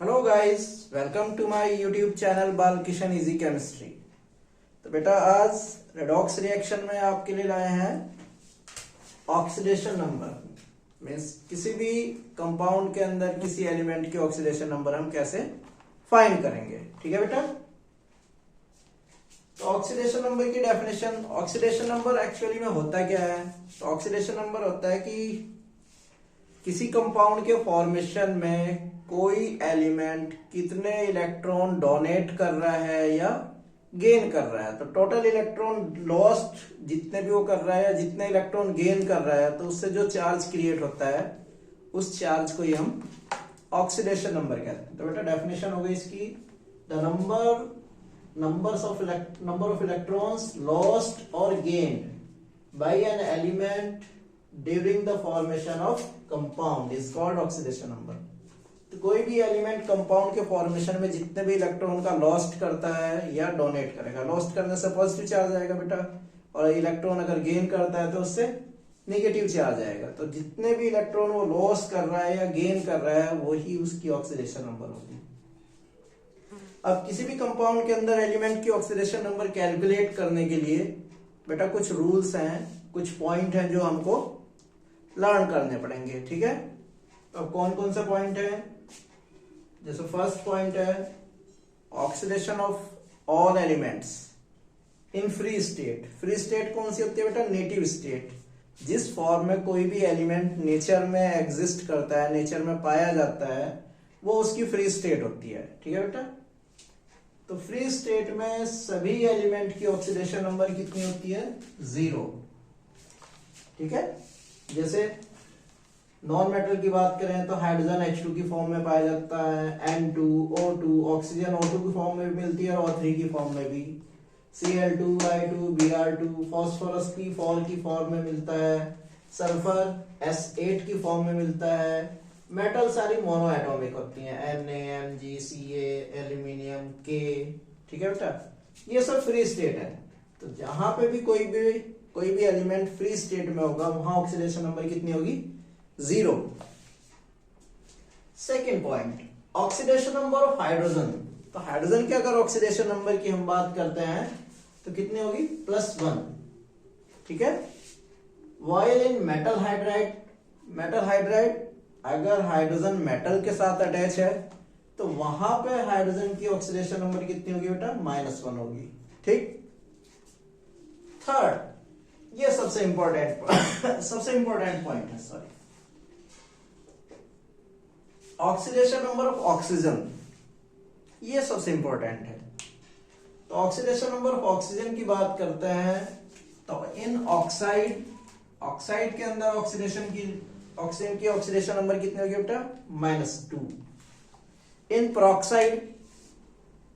Hello guys, welcome to my YouTube channel Balkishan easy chemistry. तो बेटा आज रेडॉक्स रिएक्शन में आपके लिए लाए हैं ऑक्सीडेशन नंबर। मीन्स किसी भी कंपाउंड के अंदर किसी एलिमेंट की ऑक्सीडेशन नंबर हम कैसे फाइंड करेंगे। ठीक है बेटा। तो ऑक्सीडेशन नंबर की डेफिनेशन, ऑक्सीडेशन नंबर एक्चुअली में होता क्या है? तो ऑक्सीडेशन नंबर होता है कि किसी कंपाउंड के फॉर्मेशन में कोई एलिमेंट कितने इलेक्ट्रॉन डोनेट कर रहा है या गेन कर रहा है। तो टोटल इलेक्ट्रॉन लॉस्ट जितने भी वो कर रहा है या जितने इलेक्ट्रॉन गेन कर रहा है, तो उससे जो चार्ज क्रिएट होता है उस चार्ज को ही हम ऑक्सीडेशन नंबर कहते हैं। तो बेटा डेफिनेशन हो गई इसकी, the number of electrons lost और gained by an element during the formation of compound is called oxidation number. तो कोई भी एलिमेंट कंपाउंड के फॉर्मेशन में जितने भी इलेक्ट्रॉन का लॉस्ट करता है या डोनेट करेगा, लॉस्ट करने से पॉजिटिव चार्ज आएगा बेटा, और इलेक्ट्रॉन अगर गेन करता है तो उससे नेगेटिव चार्ज आएगा। तो जितने भी इलेक्ट्रॉन वो लॉस कर रहा है या गेन कर रहा है वही उसकी ऑक्सीडेशन नंबर होगी। अब किसी भी कंपाउंड के अंदर एलिमेंट की ऑक्सीडेशन नंबर कैलकुलेट करने के लिए बेटा कुछ रूल्स हैं, कुछ पॉइंट हैं जो हमको लर्न करने पड़ेंगे। ठीक है। तो अब कौन कौन से पॉइंट है? जैसे फर्स्ट पॉइंट है oxidation of all elements in free state. Free state कौन सी होती है बेटा? Native state. जिस फॉर्म में कोई भी एलिमेंट नेचर में एग्जिस्ट करता है, नेचर में पाया जाता है, वो उसकी फ्री स्टेट होती है। ठीक है बेटा। तो फ्री स्टेट में सभी एलिमेंट की ऑक्सीडेशन नंबर कितनी होती है? 0। ठीक है। जैसे नॉन मेटल की बात करें तो हाइड्रोजन H2 की फॉर्म में पाया जाता है, N2, O2, ऑक्सीजन O2 की फॉर्म में भी मिलती है और O3 की फॉर्म में भी, Cl2, I2, Br2, phosphorus P4 की फॉर्म में मिलता है, सल्फर S8 की फॉर्म में मिलता है। मेटल सारी मोनो एटॉमिक होती हैं, Na, Mg, Ca, aluminium, K। ठीक है बेटा। ये सब फ्री स्टेट है। तो जहां पे भी कोई भी एलिमेंट फ्री स्टेट में होगा वहां ऑक्सीडेशन नंबर कितनी होगी? 0। Second point oxidation number of hydrogen. तो हाइड्रोजन के अगर ऑक्सीडेशन नंबर की हम बात करते हैं तो कितनी होगी? +1। ठीक है। वाइल इन मेटल हाइड्राइड अगर हाइड्रोजन मेटल के साथ अटैच है तो वहां पे हाइड्रोजन की ऑक्सीडेशन नंबर कितनी होगी बेटा? -1 होगी। ठीक। थर्ड, ये सबसे इंपॉर्टेंट पॉइंट है, sorry, oxidation number of oxygen. ये सबसे इंपॉर्टेंट है। तो ऑक्सीडेशन नंबर ऑफ ऑक्सीजन की बात करते हैं तो इन ऑक्साइड के अंदर ऑक्सीजन की ऑक्सीडेशन नंबर कितनी होगी बेटा? -2। इन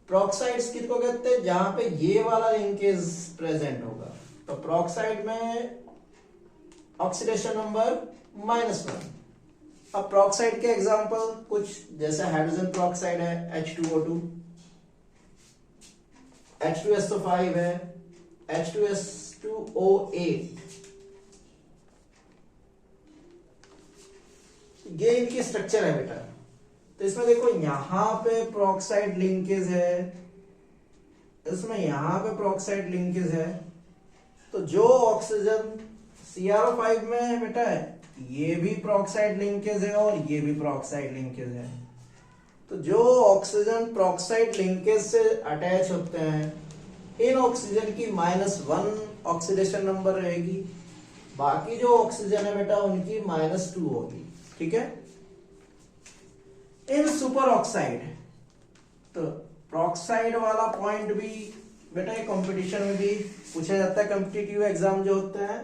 प्रोक्साइड्स किसको कहते हैं? जहां पे ये वाला लिंकेज प्रेजेंट होगा। तो प्रोक्साइड में ऑक्सीडेशन नंबर -1। अब प्रोक्साइड के एग्जांपल कुछ जैसे हाइड्रोजन प्रोक्साइड है H2O2, H2SO5 है, H2S2O8। ये इनकी स्ट्रक्चर है बेटा। तो इसमें देखो यहां पे प्रोक्साइड लिंकेज है, इसमें यहां पे प्रोक्साइड लिंकेज है। तो जो ऑक्सीजन CrO5 में है बेटा ये भी प्रोक्साइड लिंकेज है और ये भी प्रोक्साइड लिंकेज है। तो जो ऑक्सीजन प्रोक्साइड लिंकेज से अटैच होते हैं इन ऑक्सीजन की -1 ऑक्सीडेशन नंबर रहेगी, बाकी जो ऑक्सीजन है बेटा उनकी -2 होगी। ठीक है। इन सुपर ऑक्साइड, तो प्रोक्साइड वाला पॉइंट भी बेटा ये कंपटीशन में भी पूछा जाता है। कॉम्पिटिटिव एग्जाम जो होते हैं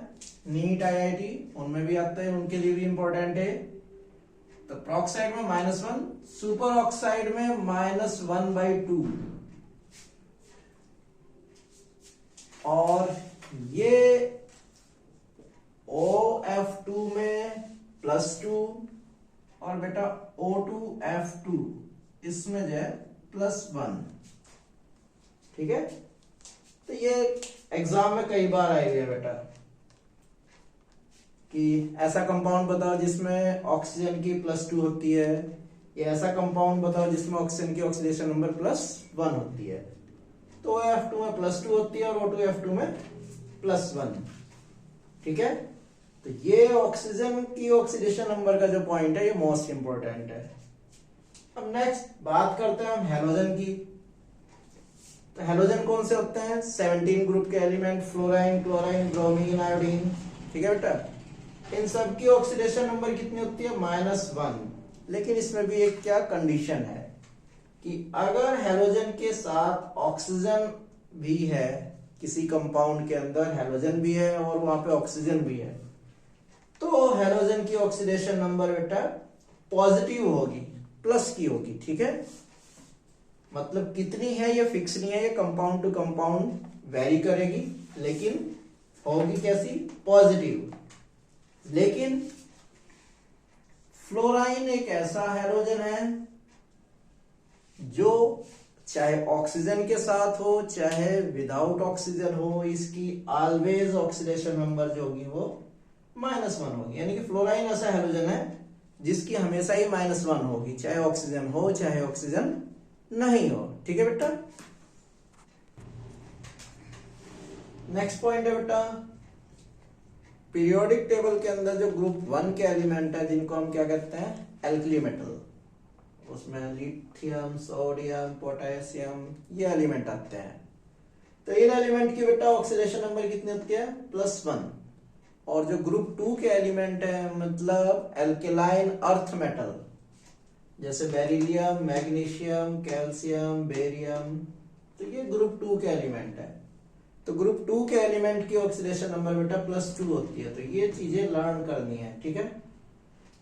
नीट IIT उनमें भी आता है, उनके लिए भी इंपॉर्टेंट है। तो प्रोक्साइड में -1, सुपर ऑक्साइड में -1/2 और ये OF2 में +2 और बेटा O2F2 इसमें जो है +1। ठीक है। तो ये एग्जाम में कई बार आई है बेटा कि ऐसा कंपाउंड बताओ जिसमें ऑक्सीजन की +2 होती है ये ऐसा कंपाउंड बताओ जिसमें ऑक्सीजन की ऑक्सीडेशन नंबर +1 होती है। तो F2 में +2 होती है और O2F2 में +1। ठीक है, तो ये ऑक्सीजन की ऑक्सीडेशन नंबर का जो पॉइंट है ये मोस्ट इंपॉर्टेंट है। अब नेक्स्ट बात करते हैं हम हैलोजन की। तो हैलोजन कौन से होते हैं? 17 ग्रुप के element, fluorine, chlorine, bromine, iodine. ठीक है बेटा, इन सब की ऑक्सीडेशन नंबर कितनी होती है? -1। लेकिन इसमें भी एक क्या कंडीशन है कि अगर हैलोजन के साथ ऑक्सीजन भी है, किसी कंपाउंड के अंदर हैलोजन भी है और वहां पे ऑक्सीजन भी है, तो हैलोजन की ऑक्सीडेशन नंबर बेटा पॉजिटिव होगी, प्लस की होगी। ठीक है, मतलब कितनी है ये फिक्स नहीं है, ये कंपाउंड टू कंपाउंड वेरी करेगी, लेकिन होगी कैसी? पॉजिटिव। लेकिन फ्लोराइन एक ऐसा हैलोजन है जो चाहे ऑक्सीजन के साथ हो चाहे विदाउट ऑक्सीजन हो, इसकी ऑलवेज ऑक्सीडेशन नंबर जो होगी वो -1 होगी। यानी कि फ्लोराइन ऐसा हैलोजन है जिसकी हमेशा ही -1 होगी, चाहे ऑक्सीजन हो चाहे ऑक्सीजन नहीं हो। ठीक है बेटा, नेक्स्ट पॉइंट है बेटा, पीरियोडिक टेबल के अंदर जो ग्रुप 1 के एलिमेंट है जिनको हम क्या कहते हैं? Alkali metal. उसमें लिथियम, सोडियम, पोटेशियम ये एलिमेंट आते हैं। तो इन एलिमेंट की बेटा ऑक्सीडेशन नंबर कितनी होती है? +1। और जो ग्रुप 2 के एलिमेंट है, मतलब एल्केलाइन अर्थ मेटल, जैसे बेरिलियम, मैग्नीशियम, कैल्शियम, बेरियम, तो ये ग्रुप 2 के एलिमेंट है। तो ग्रुप 2 के एलिमेंट की ऑक्सीडेशन नंबर बेटा +2 होती है। तो ये चीजें लर्न करनी है। ठीक है,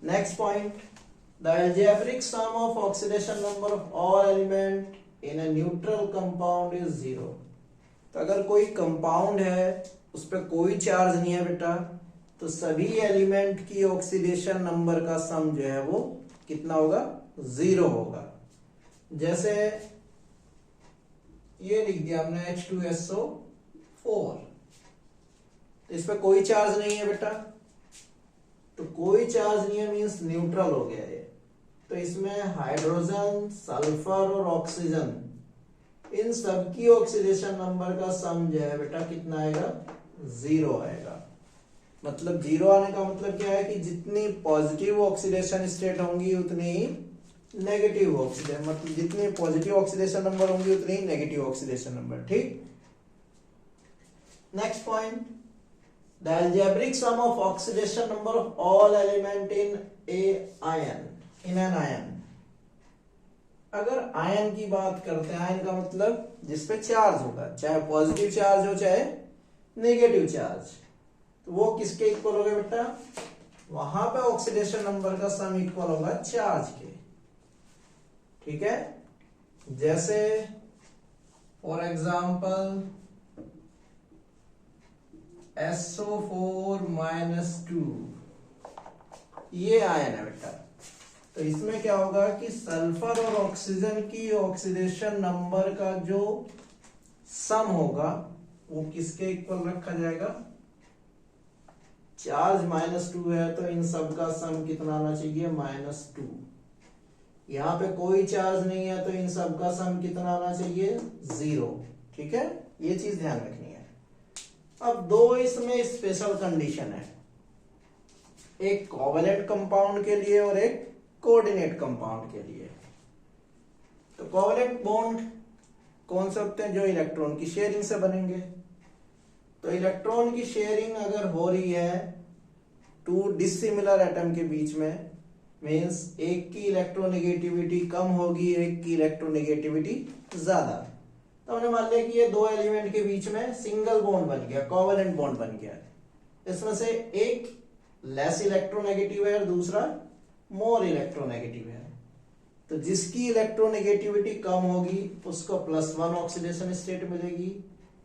next point, the algebraic sum of oxidation number of all element in a neutral compound is 0। तो अगर कोई कंपाउंड है उस पर कोई चार्ज नहीं है बेटा, तो सभी एलिमेंट की ऑक्सीडेशन नंबर का सम जो है वो कितना होगा? 0 होगा। जैसे ये लिख दिया हमने H2SO4, तो इस पे कोई चार्ज नहीं है बेटा, तो कोई चार्ज नहीं है मींस न्यूट्रल हो गया ये। तो इसमें हाइड्रोजन, सल्फर और ऑक्सीजन, इन सब की ऑक्सीडेशन नंबर का सम जो है बेटा कितना आएगा? 0 आएगा। मतलब 0 आने का मतलब क्या है कि जितनी पॉजिटिव ऑक्सीडेशन स्टेट होंगी उतनी ही नेगेटिव ऑक्सीडेशन, मतलब जितनी पॉजिटिव ऑक्सीडेशन नंबर होंगी उतनी ही नेगेटिव ऑक्सीडेशन नंबर। ठीक, next point, the algebraic sum of oxidation number of all element in an ion. अगर आयन की बात करते हैं, आयन का मतलब जिसपे चार्ज होगा, चाहे पॉजिटिव चार्ज हो चाहे नेगेटिव चार्ज, तो वो किसके इक्वल होगा बेटा? वहां पे ऑक्सीडेशन नंबर का सम इक्वल होगा चार्ज के। ठीक है, जैसे फॉर एग्जाम्पल SO4 -2 ये आयन है बेटा। तो इसमें क्या होगा कि सल्फर और ऑक्सीजन की ऑक्सीडेशन नंबर का जो सम होगा वो किसके इक्वल रखा जाएगा? चार्ज -2 है तो इन सब का सम कितना आना चाहिए? -2। यहां पे कोई चार्ज नहीं है तो इन सब का सम कितना आना चाहिए? 0। ठीक है, ये चीज ध्यान रखनी है। अब दो इसमें स्पेशल कंडीशन है, एक कोवेलेंट कंपाउंड के लिए और एक कोऑर्डिनेट कंपाउंड के लिए। तो कोवेलेंट बॉन्ड कौन से होते हैं? जो इलेक्ट्रॉन की शेयरिंग से बनेंगे। तो इलेक्ट्रॉन की शेयरिंग अगर हो रही है 2 डिसिमिलर एटम के बीच में, मींस एक की इलेक्ट्रोनेगेटिविटी कम होगी, एक की इलेक्ट्रोनेगेटिविटी ज्यादा। तो हमने मान लिया कि ये दो एलिमेंट के बीच में सिंगल बॉन्ड बन गया, कोवेलेंट बॉन्ड बन गया। इसमें से एक लेस इलेक्ट्रोनेगेटिव है और दूसरा मोर इलेक्ट्रोनेगेटिव है। तो जिसकी इलेक्ट्रोनेगेटिविटी कम होगी उसको +1 ऑक्सीडेशन स्टेट मिलेगी,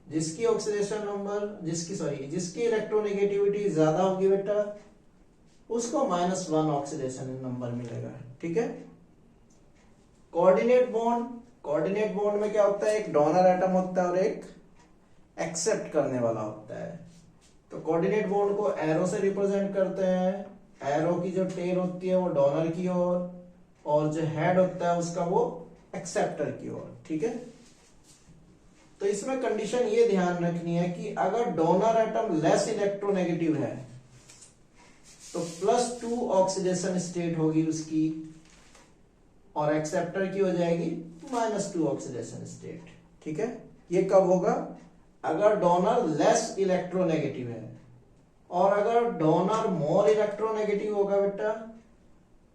जिसकी ऑक्सीडेशन नंबर जिसकी इलेक्ट्रोनेगेटिविटी ज्यादा होगी बेटा उसको -1 ऑक्सीडेशन नंबर मिलेगा। ठीक है, कोऑर्डिनेट बॉन्ड में क्या होता है? एक डोनर एटम होता है और एक एक्सेप्ट करने वाला होता है। तो कोऑर्डिनेट बॉन्ड को एरो से रिप्रेजेंट करते हैं। एरो की जो टेल होती है वो डोनर की ओर और जो हेड होता है उसका वो एक्सेप्टर की ओर, ठीक है। तो इसमें कंडीशन ये ध्यान रखनी है कि अगर डोनर एटम लेस इलेक्ट्रोनेगेटिव है तो +2 ऑक्सीडेशन स्टेट होगी उसकी, और एक्सेप्टर की हो जाएगी -2 ऑक्सीडेशन स्टेट, ठीक है। ये कब होगा? अगर डोनर लेस इलेक्ट्रोनेगेटिव है, और अगर डोनर मोर इलेक्ट्रोनेगेटिव होगा बेटा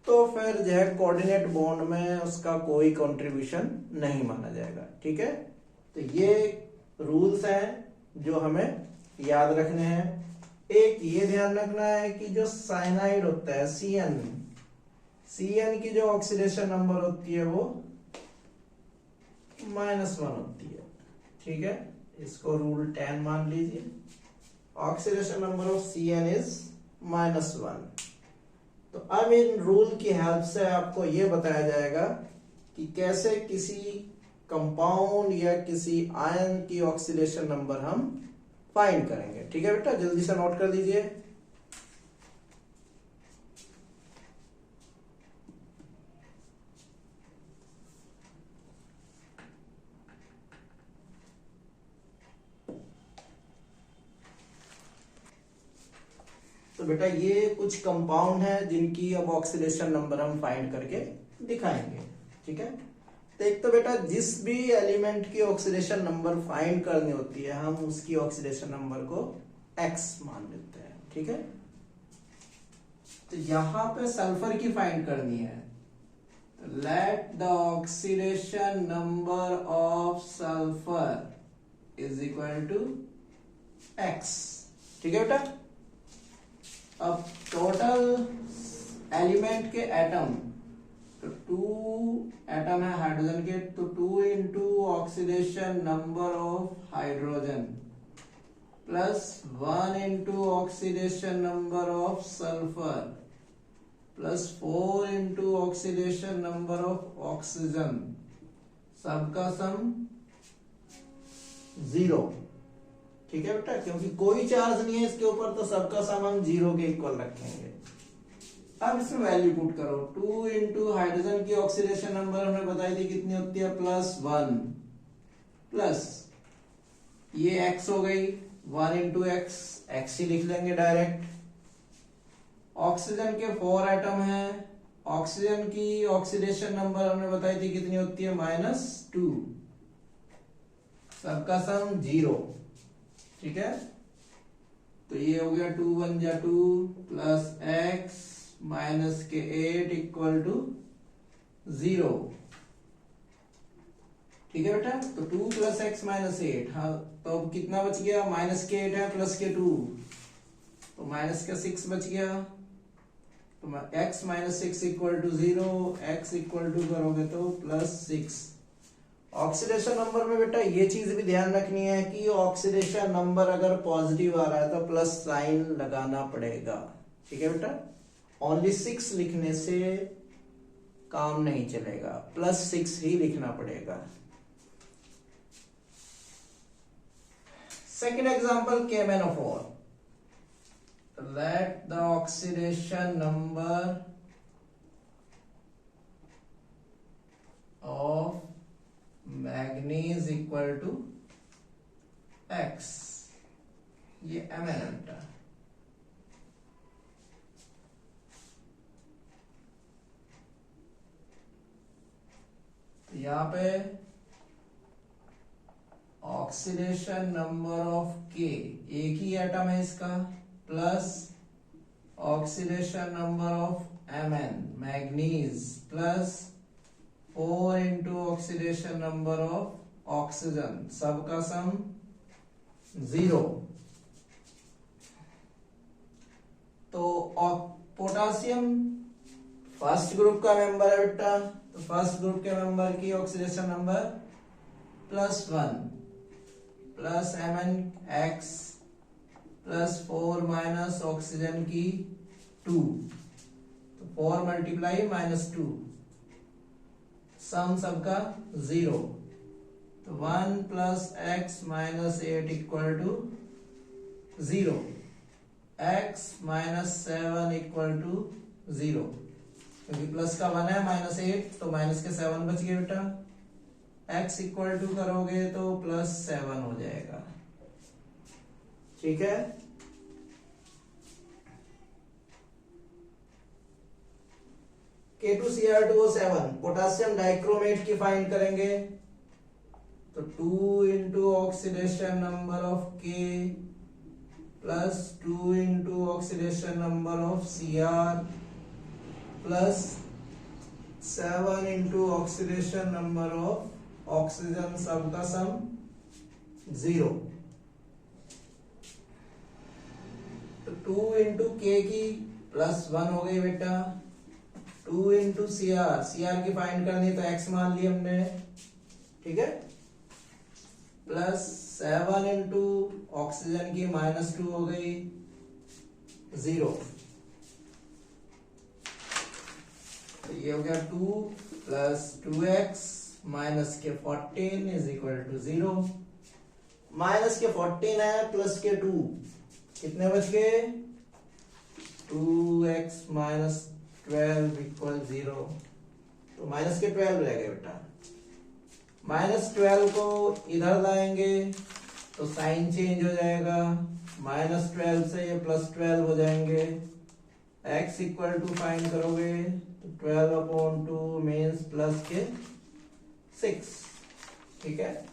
तो फिर जो है कोऑर्डिनेट बॉन्ड में उसका कोई कंट्रीब्यूशन नहीं माना जाएगा, ठीक है। तो ये रूल्स हैं जो हमें याद रखने हैं। एक ये ध्यान रखना है कि जो साइनाइड होता है सीएन की जो ऑक्सीडेशन नंबर होती है वो -1 होती है, ठीक है। इसको रूल 10 मान लीजिए। Oxidation number of CN is -1। तो अब इन रूल की हेल्प से आपको यह बताया जाएगा कि कैसे किसी कंपाउंड या किसी आयन की ऑक्सीडेशन नंबर हम फाइंड करेंगे, ठीक है बेटा। जल्दी से नोट कर लीजिए। तो बेटा ये कुछ कंपाउंड है जिनकी अब ऑक्सीडेशन नंबर हम फाइंड करके दिखाएंगे, ठीक है। तो एक तो बेटा जिस भी एलिमेंट की ऑक्सीडेशन नंबर फाइंड करनी होती है हम उसकी ऑक्सीडेशन नंबर को x मान लेते हैं, ठीक है। तो यहां पे सल्फर की फाइंड करनी है, तो let the oxidation number of sulphur is equal to x, ठीक है बेटा। अब टोटल एलिमेंट के एटम, तो 2 एटम है हाइड्रोजन के, तो 2 into oxidation number of hydrogen plus 1 into oxidation number of sulphur plus 4 into oxidation number of oxygen, सबका सम 0, ठीक है बेटा। क्योंकि कोई चार्ज नहीं है इसके ऊपर तो सबका सम हम 0 के इक्वल रखेंगे। अब इसमें वैल्यू पुट करो। 2 इंटू हाइड्रोजन की ऑक्सीडेशन नंबर हमने बताई थी कितनी होती है, +1 प्लस ये x हो गई, 1 इंटू x ही लिख लेंगे डायरेक्ट। ऑक्सीजन के 4 एटम हैं, ऑक्सीजन की ऑक्सीडेशन नंबर हमने बताई थी कितनी होती है, -2, सबका सम 0, ठीक है। तो ये हो गया 2 1 जा 2 प्लस x माइनस के 8 इक्वल टू 0, ठीक है बेटा। तो 2 प्लस एक्स माइनस 8, हाँ तो अब कितना बच गया, -8 है प्लस के 2, तो -6 बच गया। तो x minus 6 equal to 0, x equal to करोगे तो +6। ऑक्सीडेशन नंबर में बेटा ये चीज भी ध्यान रखनी है कि ऑक्सीडेशन नंबर अगर पॉजिटिव आ रहा है तो प्लस साइन लगाना पड़ेगा, ठीक है बेटा। ओनली 6 लिखने से काम नहीं चलेगा, +6 ही लिखना पड़ेगा। Second example KMnO4, let the oxidation number of manganese equal to x, ये Mn है। तो यहां पे ऑक्सीडेशन नंबर ऑफ K, एक ही एटम है इसका, plus oxidation number of Mn manganese plus 4 into oxidation number of oxygen, सबका सम 0। तो पोटासियम फर्स्ट ग्रुप का मेंबर है बेटा, तो फर्स्ट ग्रुप के मेंबर की oxidation number +1 plus MnX plus 4 minus oxygen की 2, तो 4 मल्टीप्लाई -2, सम सबका 0। तो 1 plus x minus 8 equal to 0, x minus 7 equal to 0, क्योंकि प्लस का 1 है, -8 तो माइनस के 7 बच गए बेटा। x इक्वल टू करोगे तो +7 हो जाएगा। ठीक है, K2Cr2O7 पोटासियम डाइक्रोमेट की फाइंड करेंगे तो 2 into oxidation number of K plus 2 into oxidation number of Cr plus 7 into oxidation number of oxygen, सबका सम 0। तो 2 इंटू के की +1 हो गई बेटा, 2 इंटू Cr की फाइंड करनी तो x मान ली हमने। ठीक है, प्लस 7 इंटू ऑक्सीजन की -2 हो गई 0। तो ये हो गया 2 प्लस 2x माइनस के 14 इज इक्वल टू 0। माइनस के 14 है प्लस के 2, कितने बच गए? 2x minus 12 equal 0। तो माइनस के 12 रह गए बेटा। -12 को इधर लाएंगे तो साइन चेंज हो जाएगा, -12 से ये +12 हो जाएंगे। x इक्वल टू फाइंड करोगे तो 12/2 मीन्स प्लस के 6। ठीक है,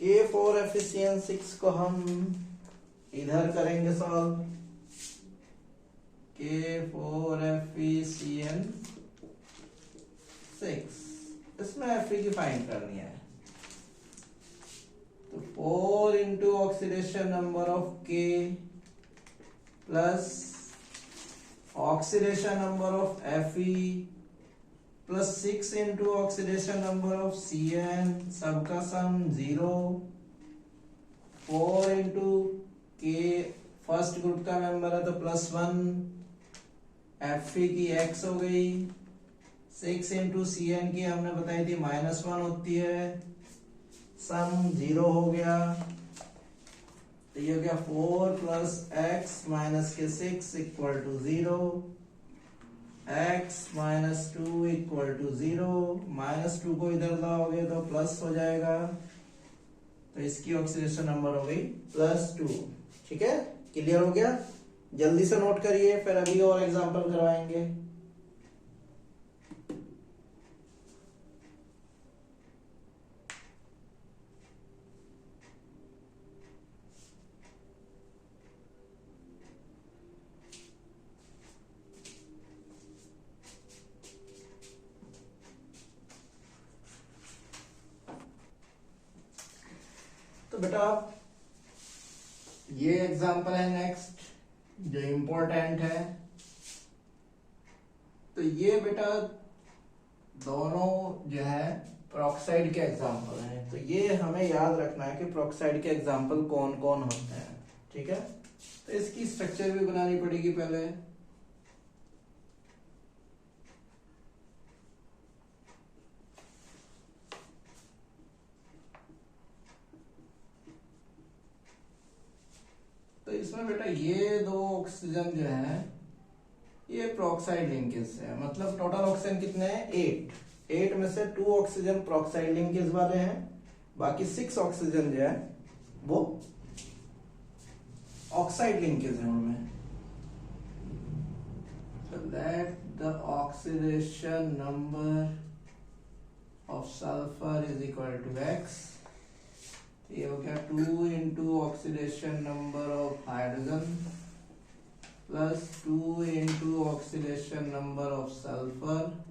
K4Fe6 को हम इधर करेंगे सॉल्व। K4Fe6 इसमें Fe की फाइंड करनी है तो 4 into oxidation number of K plus oxidation number of Fe plus 6 into oxidation number of Cn, सबका सम 0। 4 इंटू K फर्स्ट ग्रुप का मेंबर है तो +1, Fe की x हो गई, 6 इंटू Cn की हमने बताई थी -1 होती है, सम 0 हो गया। तो ये हो गया 4 प्लस x माइनस के 6 equal to 0, x minus 2 equal to 0। -2 को इधर लाओगे तो प्लस हो जाएगा, तो इसकी ऑक्सीडेशन नंबर हो गई +2। ठीक है, क्लियर हो गया? जल्दी से नोट करिए, फिर अभी और एग्जांपल करवाएंगे। तो बेटा ये एग्जांपल है नेक्स्ट जो इम्पोर्टेंट है। तो ये बेटा दोनों जो है प्रोक्साइड के एग्जांपल हैं, तो ये हमें याद रखना है कि प्रोक्साइड के एग्जांपल कौन कौन होते हैं। ठीक है, तो इसकी स्ट्रक्चर भी बनानी पड़ेगी पहले। तो इसमें बेटा ये 2 ऑक्सीजन जो है ये प्रोक्साइड लिंकेज है, मतलब टोटल ऑक्सीजन कितने हैं? 8 में से 2 ऑक्सीजन प्रोक्साइड लिंकेज वाले हैं, बाकी 6 ऑक्सीजन जो है वो ऑक्साइड लिंकेज है उनमें। so that the oxidation number of sulfur is equal to x। ये हो गया 2 into oxidation number of hydrogen plus 2 into oxidation number of sulphur.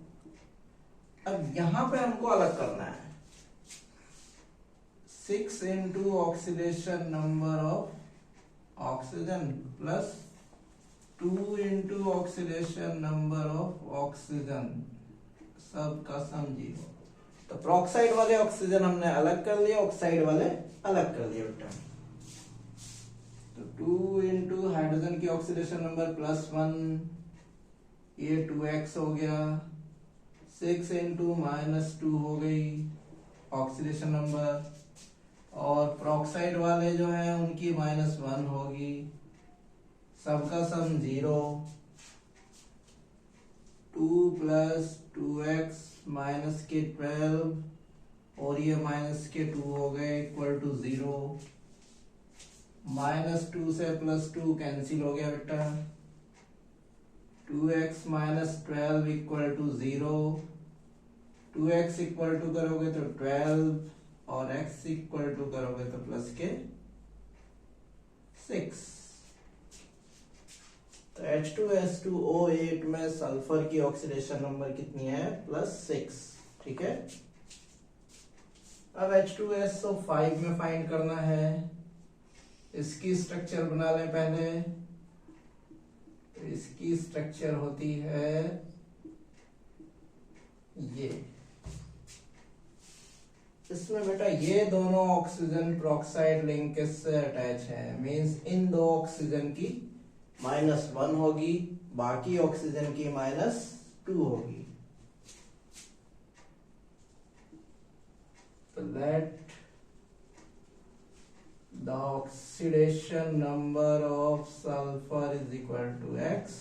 अब यहां पे हमको अलग करना है, 6 into oxidation number of oxygen plus 2 into oxidation number of oxygen, सबका सम 0। तो प्रोक्साइड वाले ऑक्सीजन हमने अलग कर लिया, ऑक्साइड वाले अलग कर लिया बेटा। तो 2 इंटू हाइड्रोजन की ऑक्सीडेशन नंबर +1, ये 2x हो गया, 6 इंटू -2 हो गई ऑक्सीडेशन नंबर, और प्रोक्साइड वाले जो हैं उनकी -1 होगी, सबका सम 0। 2 प्लस 2x माइनस के 12 और ये माइनस के 2 हो गए इक्वल टू 0। -2 से +2 कैंसिल हो गया बेटा। 2x minus 12 equal to 0। 2x equal to करोगे तो 12 और x इक्वल टू करोगे तो प्लस के 6। तो H2S2O8 में सल्फर की ऑक्सीडेशन नंबर कितनी है? +6। ठीक है। अब H2SO5 में फाइंड करना है। इसकी स्ट्रक्चर बना लें पहले। इसकी स्ट्रक्चर होती है ये। इसमें बेटा ये दोनों ऑक्सीजन पेरोक्साइड लिंकेज से अटैच है, मींस इन दो ऑक्सीजन की -1 होगी, बाकी ऑक्सीजन की -2 होगी। तो late the oxidation number of sulfur is equal to x।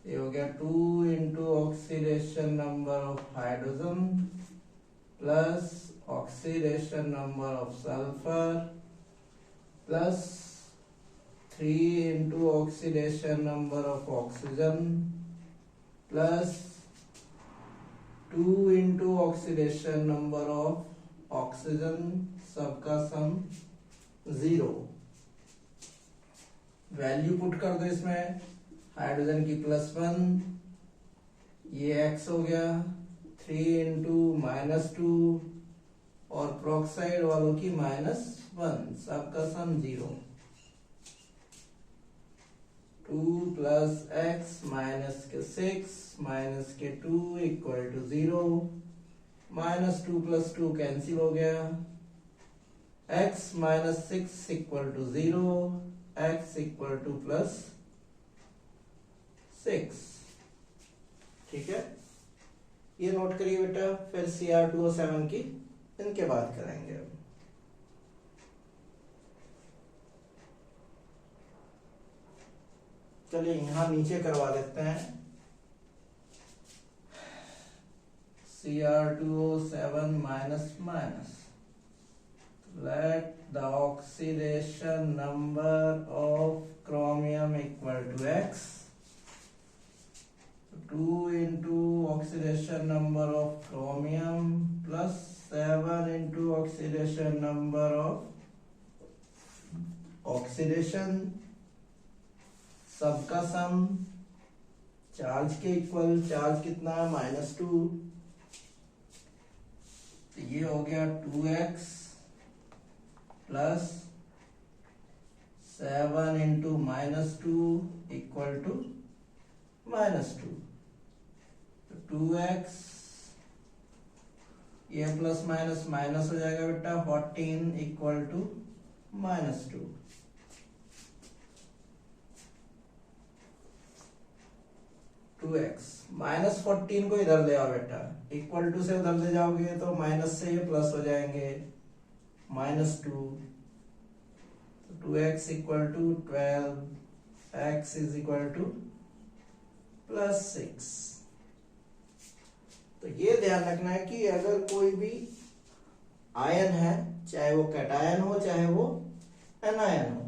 ये हो गया 2 into oxidation number of hydrogen plus oxidation number of sulfur plus 3 into oxidation number of oxygen plus 2 into oxidation number of oxygen, सबका सम 0। Value put कर दो इसमें। Hydrogen की +1, ये x हो गया 3 into -2 और पेरोक्साइड वालों की -1, सबका सम 0। 2 plus x माइनस के 6 माइनस के 2 इक्वल टू 0। -2 + 2 कैंसिल हो गया। x minus 6 equal to 0, x equal to +6। ठीक है, ये नोट करिए बेटा। फिर Cr2O7 की इनके बात करेंगे। अब चलिए यहां नीचे करवा देते हैं। Cr2O7 minus let the oxidation number of chromium equal to x। 2 into oxidation number of chromium plus 7 into oxidation number of oxidation, सबका सम चार्ज के इक्वल। चार्ज कितना है? -2। तो ये हो गया 2x plus 7 into -2 equal to -2। 2x, ये plus minus minus हो जाएगा बेटा। 14 इक्वल टू -2। -14 को इधर ले आओ बेटा। इक्वल टू से उधर ले जाओगे तो माइनस से ये प्लस हो जाएंगे, -2। 2x equal to 12, x is equal to +6। तो ये ध्यान रखना है कि अगर कोई भी आयन है, चाहे वो कैटायन हो चाहे वो एनायन हो,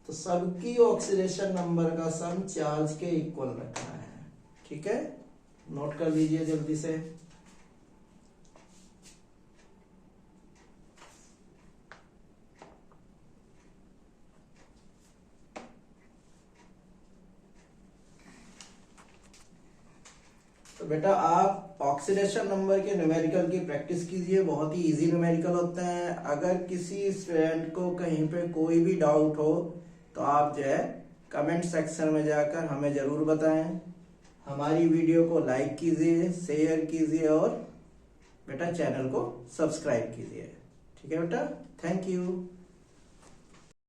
तो सबकी ऑक्सीडेशन नंबर का सम चार्ज के इक्वल रखना है। ठीक है, नोट कर लीजिए जल्दी से। तो बेटा आप ऑक्सीडेशन नंबर के न्यूमेरिकल की प्रैक्टिस कीजिए, बहुत ही इजी न्यूमेरिकल होते हैं। अगर किसी स्टूडेंट को कहीं पे कोई भी डाउट हो तो आप जो है कमेंट सेक्शन में जाकर हमें जरूर बताएं। हमारी वीडियो को लाइक कीजिए, शेयर कीजिए और बेटा चैनल को सब्सक्राइब कीजिए। ठीक है बेटा, थैंक यू।